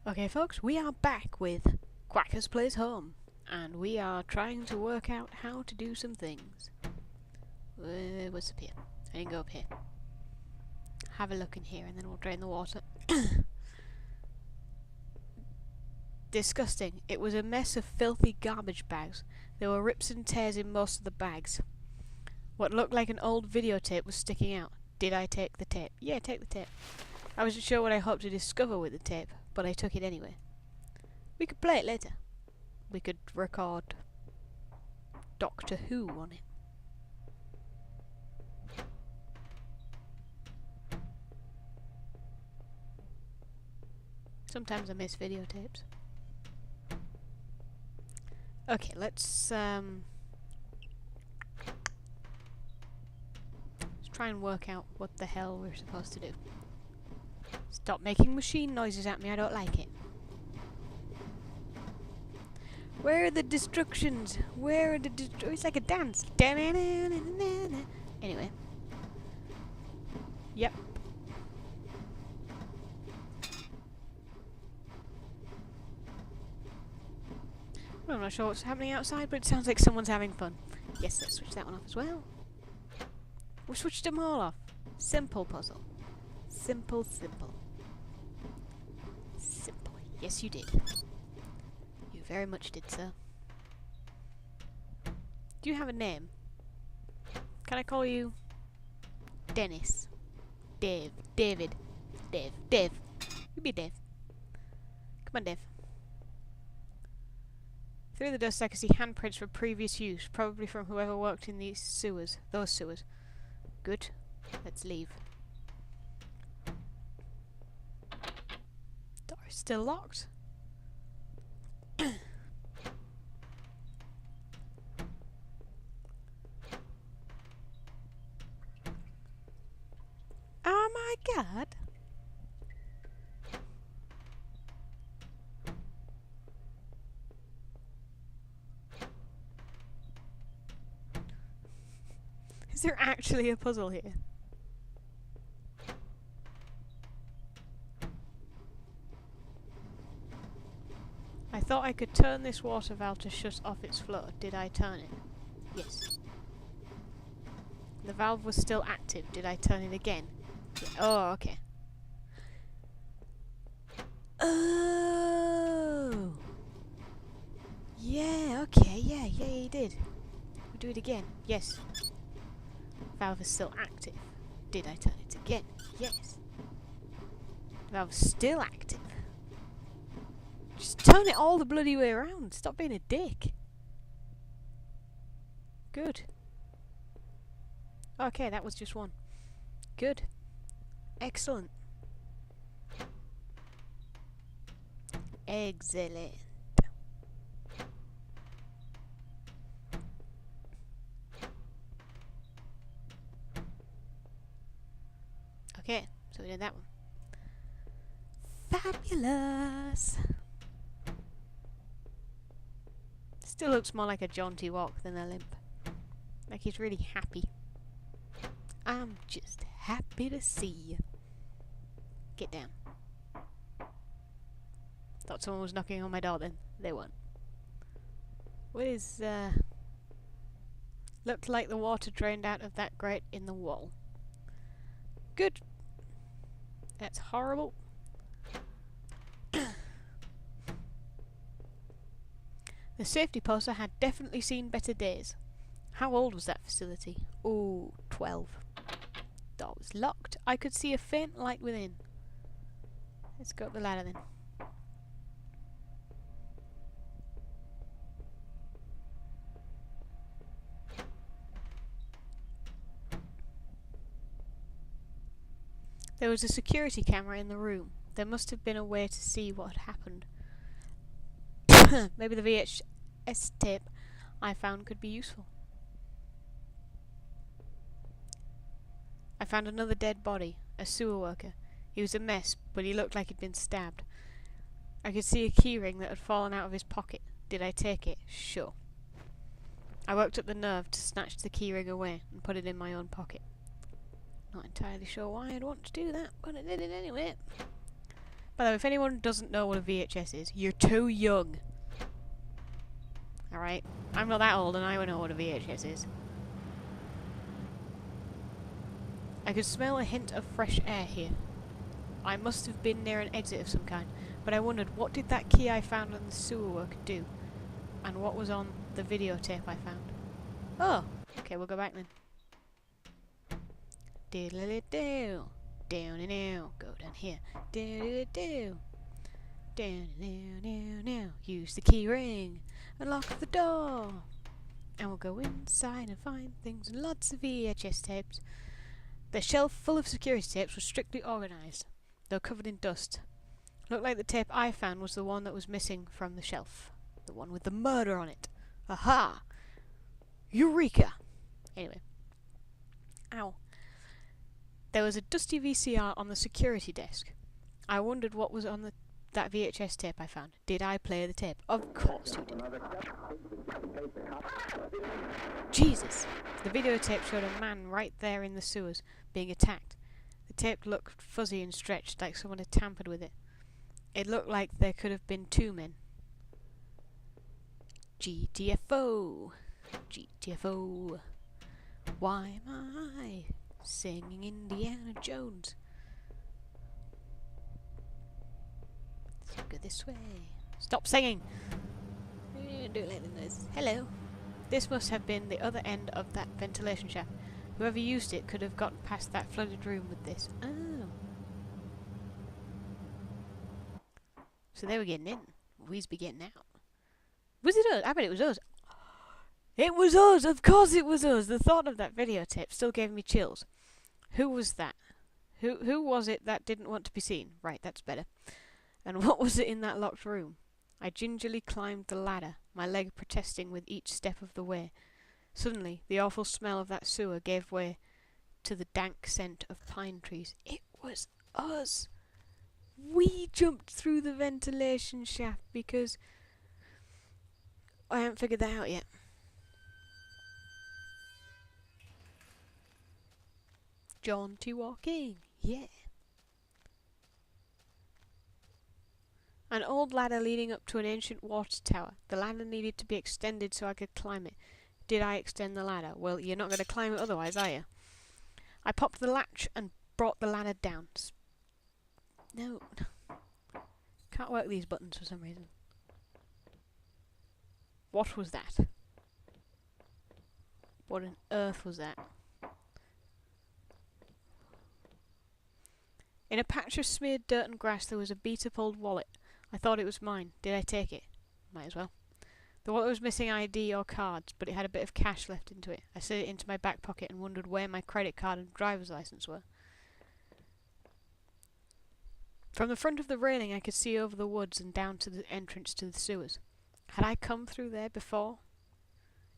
Okay folks, we are back with Quackers Plays Home, and we are trying to work out how to do some things. What's up here? I didn't go up here. Have a look in here and then we'll drain the water. Disgusting. It was a mess of filthy garbage bags. There were rips and tears in most of the bags. What looked like an old videotape was sticking out. Did I take the tape? Yeah, take the tape. I wasn't sure what I hoped to discover with the tape, but I took it anyway. We could play it later. We could record Doctor Who on it. Sometimes I miss videotapes. Okay, let's try and work out what the hell we're supposed to do. Stop making machine noises at me, I don't like it. Where are the destructions? Where are the it's like a dance. Anyway. Yep. Well, I'm not sure what's happening outside, but it sounds like someone's having fun. Yes, let's switch that one off as well. We switched them all off. Simple puzzle. Simple, simple. Simple. Yes, you did. You very much did, sir. Do you have a name? Can I call you Dennis? Dave. David. Dave. You be Dave. Come on, Dave. Through the dust I could see handprints from previous use, probably from whoever worked in these sewers. Those sewers. Good. Let's leave. Door is still locked. Oh my god! Is there actually a puzzle here? I thought I could turn this water valve to shut off its flow. Did I turn it? Yes. The valve was still active. Did I turn it again? Yeah. Oh, okay. Oh! Yeah, okay, yeah, you did. We'll do it again. Yes. Valve is still active. Did I turn it again? Yes. The valve is still active. Just turn it all the bloody way around. Stop being a dick. Good. Okay, that was just one. Good. Excellent. Excellent. Okay, so we did that one. Fabulous! Still looks more like a jaunty walk than a limp. Like he's really happy. I'm just happy to see you. Get down. Thought someone was knocking on my door then. They weren't. What is, looked like the water drained out of that grate in the wall. Good. That's horrible. The safety poster had definitely seen better days. How old was that facility? Oh, 12. Door was locked. I could see a faint light within. Let's go up the ladder then. There was a security camera in the room. There must have been a way to see what had happened. Maybe the VHS tape I found could be useful. I found another dead body, a sewer worker. He was a mess, but he looked like he'd been stabbed. I could see a keyring that had fallen out of his pocket. Did I take it? Sure. I worked up the nerve to snatch the keyring away and put it in my own pocket. Not entirely sure why I'd want to do that, but I did it anyway. By the way, if anyone doesn't know what a VHS is, you're too young. Alright? I'm not that old and I know what a VHS is. I could smell a hint of fresh air here. I must have been near an exit of some kind, but I wondered what did that key I found on the sewer work do? And what was on the videotape I found? Oh! Okay, we'll go back then. Diddle-diddle-do. Down and out. Go down here. Diddle-diddle-do. Down and out now. Use the key ring. Unlock the door. And we'll go inside and find things and lots of VHS tapes. The shelf full of security tapes was strictly organised, though covered in dust. Looked like the tape I found was the one that was missing from the shelf. The one with the murder on it. Aha! Eureka! Anyway. Ow. There was a dusty VCR on the security desk. I wondered what was on that VHS tape I found. Did I play the tape? Of course you did. Jesus! The videotape showed a man right there in the sewers, being attacked. The tape looked fuzzy and stretched, like someone had tampered with it. It looked like there could have been two men. GTFO! GTFO! Why am I singing Indiana Jones? Let's go this way. Stop singing! Do it like this. Hello! This must have been the other end of that ventilation shaft. Whoever used it could have gotten past that flooded room with this. Oh. So they were getting in. We'd be getting out. Was it us? I bet it was us. It was us! Of course it was us! The thought of that videotape still gave me chills. Who was that? Who was it that didn't want to be seen? Right, that's better. And what was it in that locked room? I gingerly climbed the ladder, my leg protesting with each step of the way. Suddenly, the awful smell of that sewer gave way to the dank scent of pine trees. It was us! We jumped through the ventilation shaft because I haven't figured that out yet. Jaunty walking, yeah. An old ladder leading up to an ancient water tower. The ladder needed to be extended so I could climb it. Did I extend the ladder? Well, you're not going to climb it otherwise, are you? I popped the latch and brought the ladder down. No. Can't work these buttons for some reason. What was that? What on earth was that? In a patch of smeared dirt and grass there was a beat-up old wallet. I thought it was mine. Did I take it? Might as well. The wallet was missing ID or cards, but it had a bit of cash left into it. I slid it into my back pocket and wondered where my credit card and driver's license were. From the front of the railing I could see over the woods and down to the entrance to the sewers. Had I come through there before?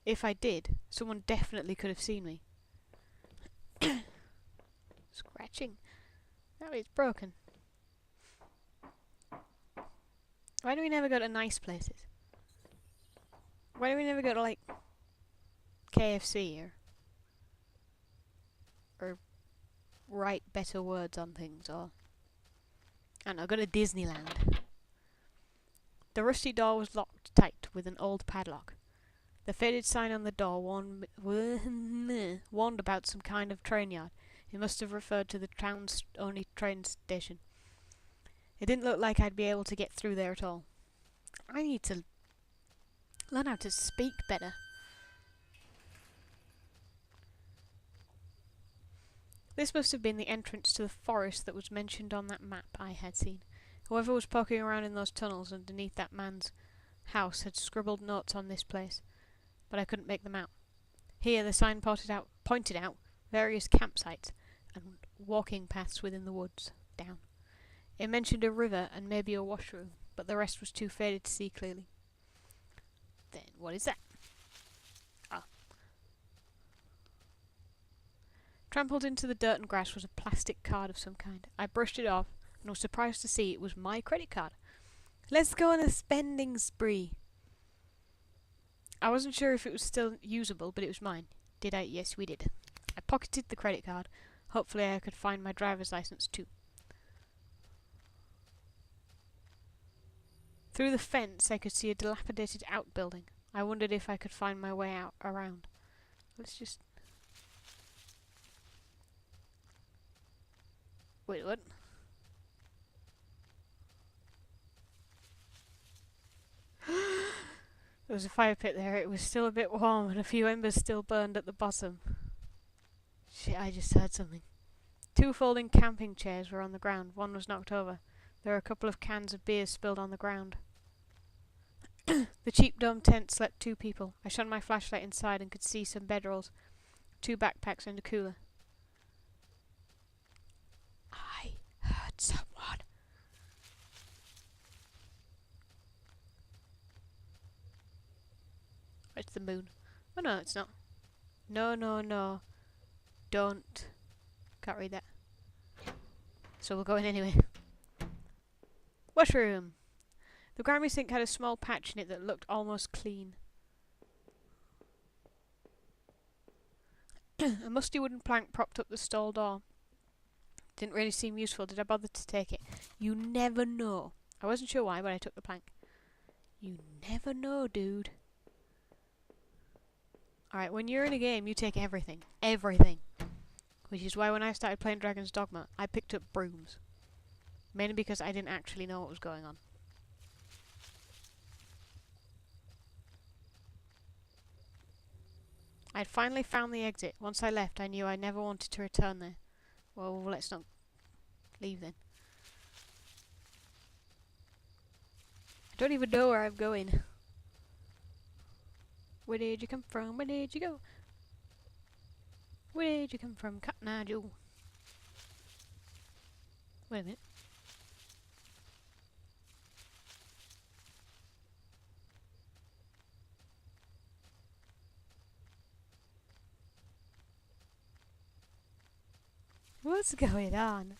If I did, someone definitely could have seen me. Scratching. Oh, it's broken. Why do we never go to nice places? Why do we never go to, like, KFC or write better words on things, or I don't know, go to Disneyland. The rusty door was locked tight with an old padlock. The faded sign on the door warned about some kind of train yard. It must have referred to the town's only train station. It didn't look like I'd be able to get through there at all. I need to learn how to speak better. This must have been the entrance to the forest that was mentioned on that map I had seen. Whoever was poking around in those tunnels underneath that man's house had scribbled notes on this place, but I couldn't make them out. Here the sign pointed out various campsites and walking paths within the woods. Down. It mentioned a river and maybe a washroom, but the rest was too faded to see clearly. Then what is that? Ah. Trampled into the dirt and grass was a plastic card of some kind. I brushed it off and was surprised to see it was my credit card. Let's go on a spending spree. I wasn't sure if it was still usable, but it was mine. Did I? Yes, we did. I pocketed the credit card. Hopefully I could find my driver's license too. Through the fence I could see a dilapidated outbuilding. I wondered if I could find my way out around. Let's just... Wait, what? There was a fire pit there. It was still a bit warm and a few embers still burned at the bottom. Shit, I just heard something. 2 folding camping chairs were on the ground. One was knocked over. There were a couple of cans of beer spilled on the ground. The cheap dome tent slept 2 people. I shone my flashlight inside and could see some bedrolls, 2 backpacks and a cooler. I heard someone. It's the moon. Oh no, it's not. No, no, no. Don't. Can't read that. So we'll go in anyway. Washroom. The Grammy sink had a small patch in it that looked almost clean. A musty wooden plank propped up the stall door. Didn't really seem useful. Did I bother to take it? You never know. I wasn't sure why, but I took the plank. You never know, dude. Alright, when you're in a game, you take everything. Everything. Which is why when I started playing Dragon's Dogma, I picked up brooms. Mainly because I didn't actually know what was going on. I'd finally found the exit. Once I left, I knew I never wanted to return there. Well, let's not leave then. I don't even know where I'm going. Where did you come from? Where did you go? Where did you come from, Cotton Eye Joe? Wait a minute. What's going on?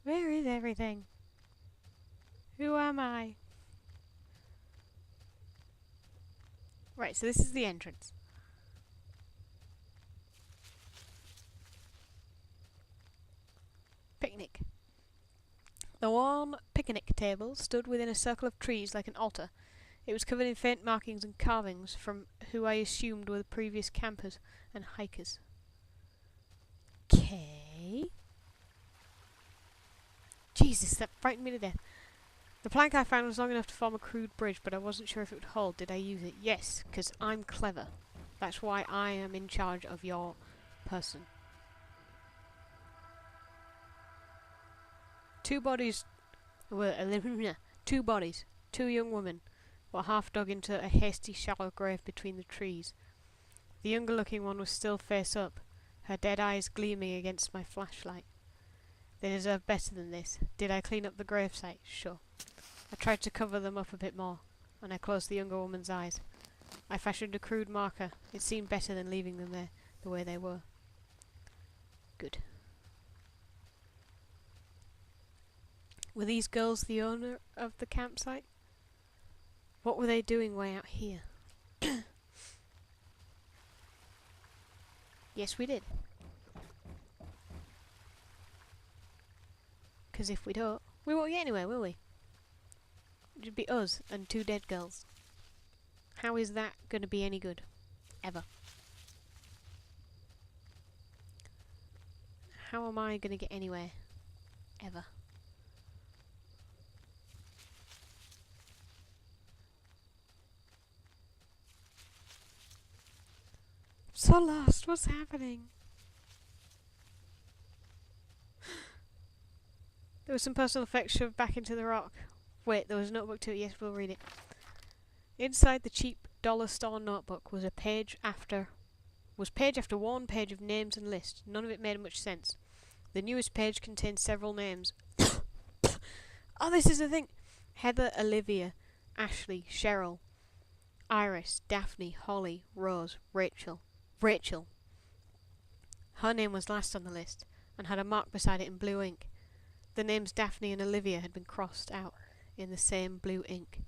Where is everything? Who am I? Right, so this is the entrance. Picnic. The worn picnic table stood within a circle of trees like an altar. It was covered in faint markings and carvings from who I assumed were the previous campers and hikers. Okay. Jesus, that frightened me to death. The plank I found was long enough to form a crude bridge, but I wasn't sure if it would hold. Did I use it? Yes, because I'm clever. That's why I am in charge of your person. 2 bodies were 2 bodies, 2 young women, were half dug into a hasty shallow grave between the trees. The younger looking one was still face up, her dead eyes gleaming against my flashlight. They deserve better than this. Did I clean up the gravesite? Sure. I tried to cover them up a bit more, and I closed the younger woman's eyes. I fashioned a crude marker. It seemed better than leaving them there the way they were. Good. Were these girls the owner of the campsite? What were they doing way out here? Yes, we did. Because if we don't, we won't get anywhere, will we? It'd be us and 2 dead girls. How is that going to be any good? Ever. How am I going to get anywhere? Ever. I'm so lost. What's happening? There was some personal effects shoved back into the rock. Wait, there was a notebook too. Yes, we'll read it. Inside the cheap dollar store notebook was page after one page of names and lists. None of it made much sense. The newest page contained several names. Oh, this is the thing. Heather, Olivia, Ashley, Cheryl, Iris, Daphne, Holly, Rose, Rachel. Rachel. Her name was last on the list, and had a mark beside it in blue ink. The names Daphne and Olivia had been crossed out in the same blue ink.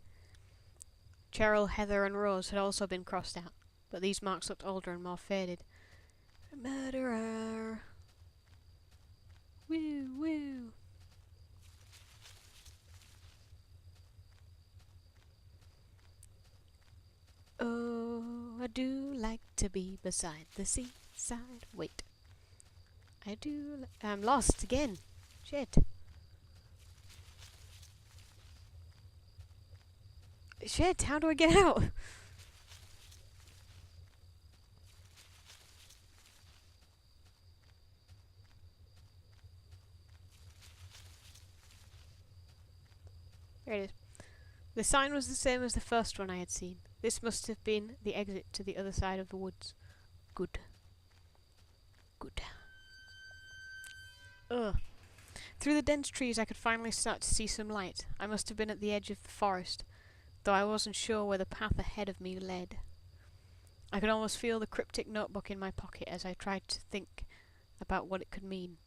Cheryl, Heather and Rose had also been crossed out, but these marks looked older and more faded. Murderer. Woo, woo. I do like to be beside the seaside. Wait. I'm lost again. Shit. Shit, how do I get out? There it is. The sign was the same as the first one I had seen. This must have been the exit to the other side of the woods. Good. Good. Ugh. Through the dense trees I could finally start to see some light. I must have been at the edge of the forest, though I wasn't sure where the path ahead of me led. I could almost feel the cryptic notebook in my pocket as I tried to think about what it could mean.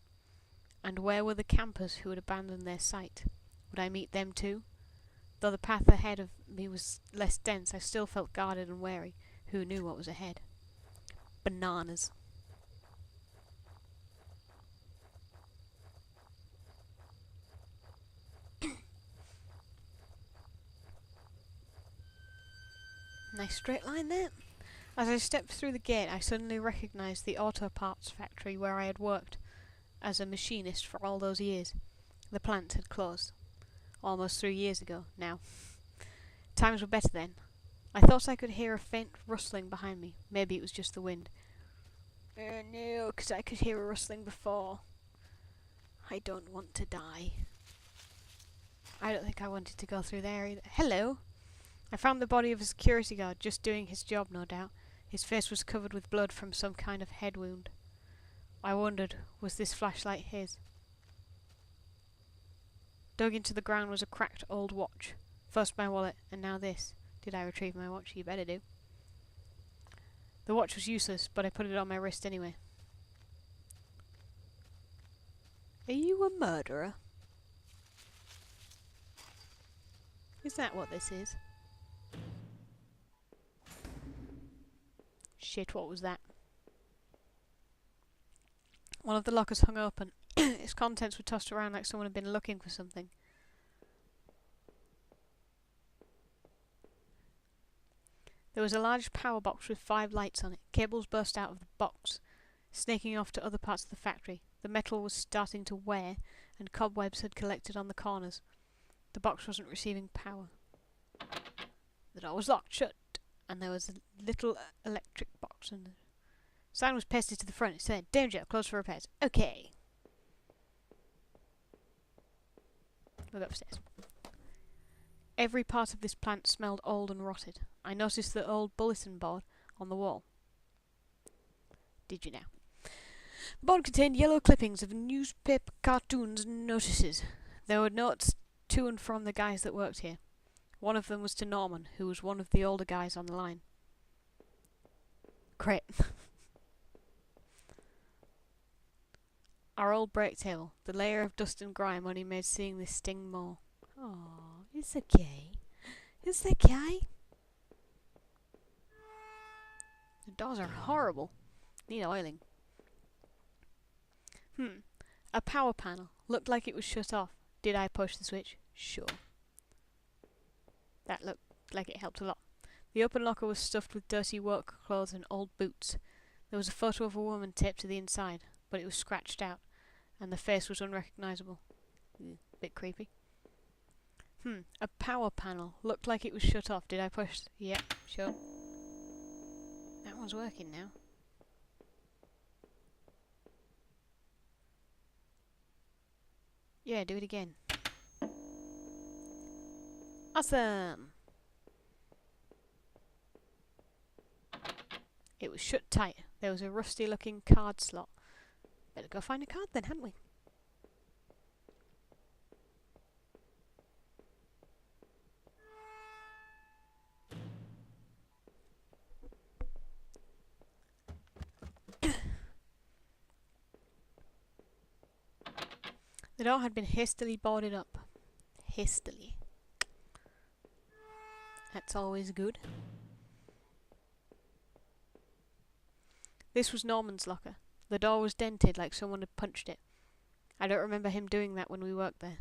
And where were the campers who had abandoned their site? Would I meet them too? Though the path ahead of me was less dense, I still felt guarded and wary. Who knew what was ahead? Bananas. Nice straight line there. As I stepped through the gate, I suddenly recognized the auto parts factory where I had worked as a machinist for all those years. The plant had closed. Almost 3 years ago, now. Times were better then. I thought I could hear a faint rustling behind me. Maybe it was just the wind. No, 'cause I could hear a rustling before. I don't want to die. I don't think I wanted to go through there either. Hello! I found the body of a security guard, just doing his job, no doubt. His face was covered with blood from some kind of head wound. I wondered, was this flashlight his? Dug into the ground was a cracked old watch. First my wallet, and now this. Did I retrieve my watch? You better do. The watch was useless, but I put it on my wrist anyway. Are you a murderer? Is that what this is? Shit, what was that? One of the lockers hung open. Its contents were tossed around like someone had been looking for something. There was a large power box with 5 lights on it. Cables burst out of the box, snaking off to other parts of the factory. The metal was starting to wear, and cobwebs had collected on the corners. The box wasn't receiving power. The door was locked shut, and there was a little electric box, and the sign was pasted to the front. It said, "Danger, closed for repairs." Okay. We'll go upstairs. Every part of this plant smelled old and rotted. I noticed the old bulletin board on the wall. Did you now? The board contained yellow clippings of newspaper cartoons and notices. There were notes to and from the guys that worked here. One of them was to Norman, who was one of the older guys on the line. Great. Our old break table. The layer of dust and grime only made seeing this sting more. Oh, it's okay. It's okay. The doors are horrible. Need oiling. A power panel. Looked like it was shut off. Did I push the switch? Sure. That looked like it helped a lot. The open locker was stuffed with dirty work clothes and old boots. There was a photo of a woman taped to the inside, but it was scratched out, and the face was unrecognisable. Bit creepy. A power panel. Looked like it was shut off. Did I push? Yep, sure. That one's working now. Yeah, do it again. Awesome! It was shut tight. There was a rusty looking card slot. Better go find a card then, hadn't we? The door had been hastily boarded up. Hastily. That's always good. This was Norman's locker. The door was dented like someone had punched it. I don't remember him doing that when we worked there.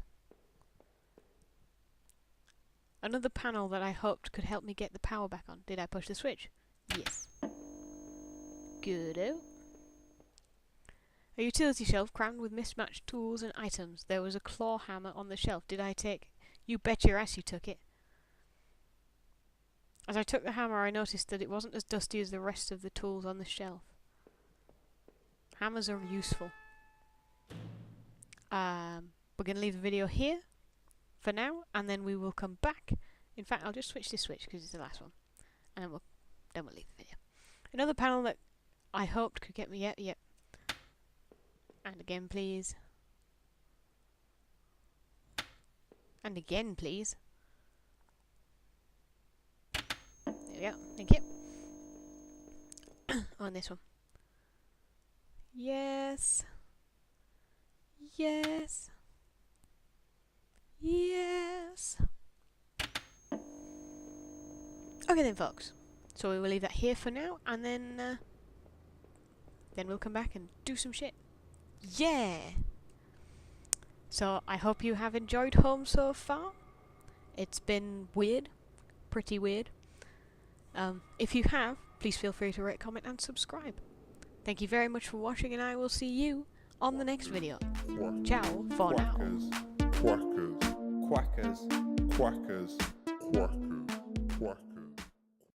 Another panel that I hoped could help me get the power back on. Did I push the switch? Yes. Good-o. A utility shelf crammed with mismatched tools and items. There was a claw hammer on the shelf. Did I take... You bet your ass you took it. As I took the hammer, I noticed that it wasn't as dusty as the rest of the tools on the shelf. Hammers are useful. We're going to leave the video here for now, and then we will come back. In fact, I'll just switch this switch because it's the last one, and then we'll leave the video. Another panel that I hoped could get me yep. And again, please. And again, please. There we go. Thank you. On this one. Yes. Yes. Yes. Okay then, folks. So we will leave that here for now, and then we'll come back and do some shit. Yeah! So I hope you have enjoyed home so far. It's been weird. Pretty weird. If you have, please feel free to rate, comment and subscribe. Thank you very much for watching, and I will see you on the next video. Ciao for now. Quackers. Quackers. Quackers. Quackers. Quackers.